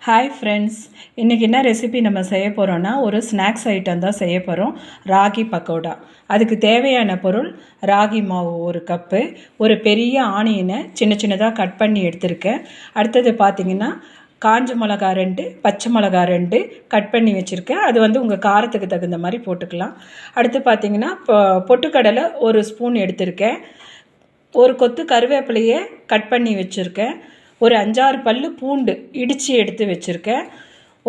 Hi friends, இன்றைக்கி என்ன recipe நம்ம செய்ய போகிறோன்னா ஒரு ஸ்நாக்ஸ் ஐட்டம் தான் செய்ய போகிறோம். ராகி பக்கோடா. அதுக்கு தேவையான பொருள் ராகி மாவு 1 கப்பு, ஒரு பெரிய ஆனியனை சின்ன சின்னதாக கட் பண்ணி எடுத்திருக்கேன். அடுத்தது பார்த்திங்கன்னா காஞ்ச மிளகா 2, பச்சை மிளகா 2 கட் பண்ணி வச்சுருக்கேன். அது உங்கள் காரத்துக்கு தகுந்த மாதிரி போட்டுக்கலாம். அடுத்து பார்த்திங்கன்னா பொட்டுக்கடலை 1 ஸ்பூன் எடுத்திருக்கேன். ஒரு கொத்து கருவேப்பிலையை கட் பண்ணி வச்சுருக்கேன். ஒரு 5-6 பல்லு பூண்டு இடித்து எடுத்து வச்சுருக்கேன்.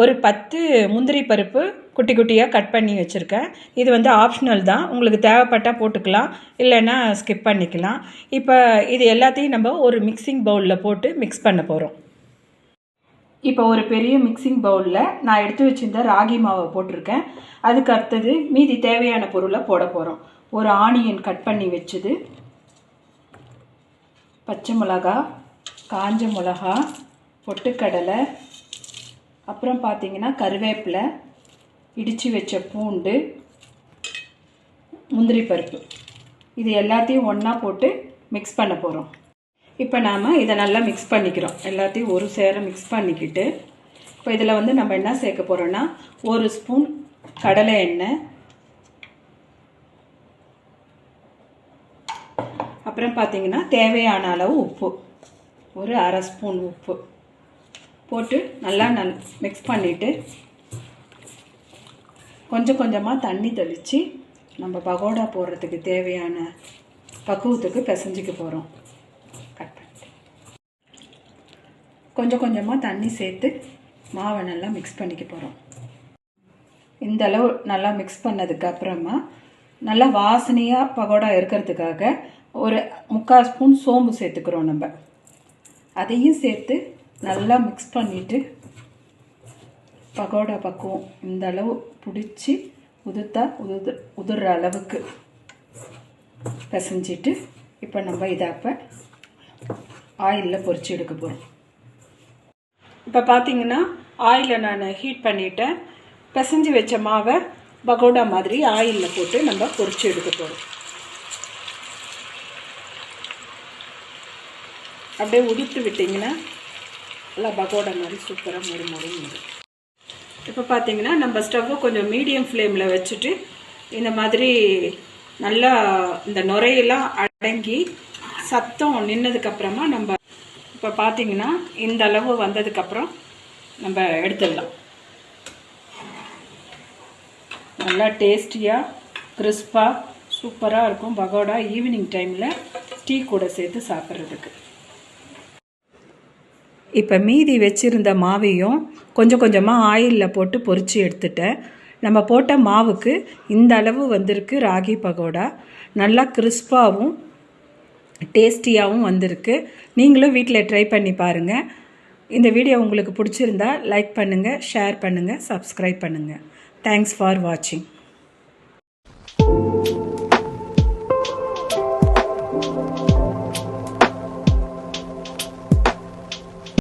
ஒரு 10 முந்திரி பருப்பு குட்டி குட்டியாக கட் பண்ணி வச்சுருக்கேன். இது ஆப்ஷனல் தான், உங்களுக்கு தேவைப்பட்டால் போட்டுக்கலாம், இல்லைன்னா ஸ்கிப் பண்ணிக்கலாம். இப்போ இது எல்லாத்தையும் நம்ம ஒரு மிக்சிங் பவுலில் போட்டு மிக்ஸ் பண்ண போகிறோம். இப்போ ஒரு பெரிய மிக்சிங் பவுலில் நான் எடுத்து வச்சுருந்த ராகி மாவை போட்டிருக்கேன். அதுக்கு அடுத்தது மீதி தேவையான பொருளை போட போகிறோம். ஒரு ஆனியன் கட் பண்ணி வச்சது, பச்சை மிளகா, காஞ்ச மிளகா, பொட்டுக்கடலை, அப்புறம் பார்த்திங்கன்னா கருவேப்பிலை, இடித்து வச்ச பூண்டு, முந்திரி பருப்பு, இது எல்லாத்தையும் ஒன்றா போட்டு மிக்ஸ் பண்ண போகிறோம். இப்போ நாம் இதை நல்லா மிக்ஸ் பண்ணிக்கிறோம். எல்லாத்தையும் ஒரு சேர மிக்ஸ் பண்ணிக்கிட்டு இப்போ இதில் நம்ம என்ன சேர்க்க போகிறோன்னா 1 ஸ்பூன் கடலை எண்ணெய், அப்புறம் பார்த்திங்கன்னா தேவையான அளவு உப்பு, ஒரு 1/2 ஸ்பூன் உப்பு போட்டு நல்லா மிக்ஸ் பண்ணிவிட்டு கொஞ்சம் கொஞ்சமாக தண்ணி தெளித்து நம்ம பகோடா போடுறதுக்கு தேவையான பக்குவத்துக்கு பிசைஞ்சிக்க போகிறோம். கட் பண்ணிட்டு கொஞ்சம் கொஞ்சமாக தண்ணி சேர்த்து மாவை நல்லா மிக்ஸ் பண்ணிக்க போகிறோம். இந்த அளவு நல்லா மிக்ஸ் பண்ணதுக்கு அப்புறமா நல்லா வாசனையாக பகோடா இருக்கிறதுக்காக ஒரு 3/4 ஸ்பூன் சோம்பு சேர்த்துக்கிறோம். நம்ம அதையும் சேர்த்து நல்லா மிக்ஸ் பண்ணிவிட்டு பகோடா பக்குவம் இந்த அளவு பிடிச்சி உதிர்ற அளவுக்கு பிசைஞ்சிட்டு இப்போ நம்ம இதை அப்போ ஆயிலில் பொரிச்சு எடுக்க போகிறோம். இப்போ பார்த்திங்கன்னா ஆயிலை நான் ஹீட் பண்ணிவிட்டேன். பிசைஞ்சு வச்ச மாவை பகோடா மாதிரி ஆயிலில் போட்டு நம்ம பொரிச்சு எடுக்க போகிறோம். அப்படியே உதிர்த்து விட்டிங்கன்னா நல்லா பகோடா மாதிரி சூப்பராக மொறு. இப்போ பார்த்திங்கன்னா நம்ம ஸ்டவ்வை கொஞ்சம் மீடியம் ஃப்ளேமில் வச்சுட்டு இந்த மாதிரி நல்லா இந்த நுரையெல்லாம் அடங்கி சத்தம் நின்னதுக்கப்புறமா நம்ம இப்போ பார்த்திங்கன்னா இந்த அளவு வந்ததுக்கப்புறம் நம்ம எடுத்துடலாம். நல்லா டேஸ்டியாக கிறிஸ்பாக சூப்பராக இருக்கும் பகோடா. ஈவினிங் டைமில் டீ கூட சேர்த்து சாப்பிட்றதுக்கு. இப்போ மீதி வச்சுருந்த மாவையும் கொஞ்சம் கொஞ்சமாக ஆயிலில் போட்டு பொரித்து எடுத்துட்டேன். நம்ம போட்ட மாவுக்கு இந்த அளவு வந்திருக்கு ராகி பகோடா. நல்லா கிறிஸ்பாகவும் டேஸ்டியாகவும் வந்திருக்கு. நீங்களும் வீட்டில் ட்ரை பண்ணி பாருங்கள். இந்த வீடியோ உங்களுக்கு பிடிச்சிருந்தா லைக் பண்ணுங்கள், ஷேர் பண்ணுங்கள், சப்ஸ்கிரைப் பண்ணுங்கள். தேங்க்ஸ் ஃபார் வாட்சிங்.